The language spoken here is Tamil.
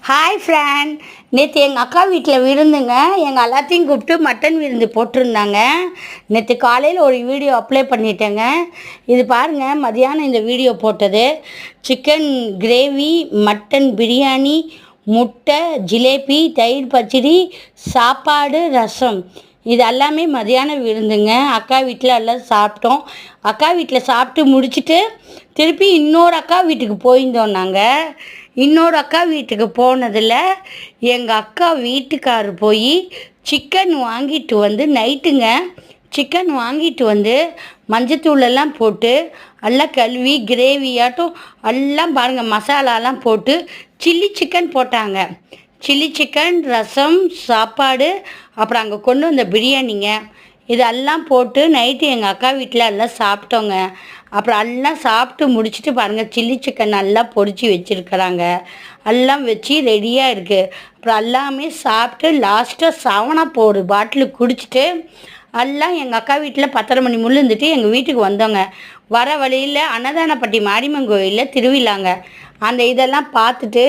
ஹாய் ஃப்ரெண்ட், நேற்று எங்கள் அக்கா வீட்டில் விருந்துங்க. எங்கள் எல்லாத்தையும் கூப்பிட்டு மட்டன் விருந்து போட்டிருந்தாங்க. நேற்று காலையில் ஒரு வீடியோ அப்ளை பண்ணிட்டேங்க. இது பாருங்கள், மதியானம் இந்த வீடியோ போட்டது. சிக்கன் கிரேவி, மட்டன் பிரியாணி, முட்டை, ஜிலேபி, தயிர் பச்சடி, சாப்பாடு, ரசம், இது எல்லாமே மதியான விருந்துங்க. அக்கா வீட்டில் எல்லாம் சாப்பிட்டோம். அக்கா வீட்டில் சாப்பிட்டு முடிச்சுட்டு திருப்பி இன்னொரு அக்கா வீட்டுக்கு போயிருந்தோம் நாங்கள். இன்னொரு அக்கா வீட்டுக்கு போனதில் எங்கள் அக்கா வீட்டுக்காரர் போய் சிக்கன் வாங்கிட்டு வந்து நைட்டுங்க சிக்கன் வாங்கிட்டு வந்து மஞ்சத்தூளெல்லாம் போட்டு எல்லாம் கழுவி கிரேவியாட்டும் எல்லாம் பாருங்கள் மசாலாலாம் போட்டு சில்லி சிக்கன் போட்டாங்க. சில்லி சிக்கன், ரசம், சாப்பாடு, அப்புறம் அங்கே கொண்டு வந்த பிரியாணிங்க, இதெல்லாம் போட்டு நைட்டு எங்கள் அக்கா வீட்டில் எல்லாம் சாப்பிட்டோங்க. அப்புறம் எல்லாம் சாப்பிட்டு முடிச்சுட்டு பாருங்கள், சில்லி சிக்கன் நல்லா பொரிச்சு வச்சுருக்குறாங்க. எல்லாம் வச்சு ரெடியாக இருக்குது. அப்புறம் எல்லாமே சாப்பிட்டு லாஸ்ட்டாக 7up ஒரு பாட்டிலு குடிச்சிட்டு எல்லாம் எங்கள் அக்கா வீட்டில் 10:30 மணி முழுந்துட்டு எங்கள் வீட்டுக்கு வந்தோங்க. வர வழியில் அன்னதானப்பட்டி மாரியம்மன் கோயிலில் திருவிழாங்க. அந்த இதெல்லாம் பார்த்துட்டு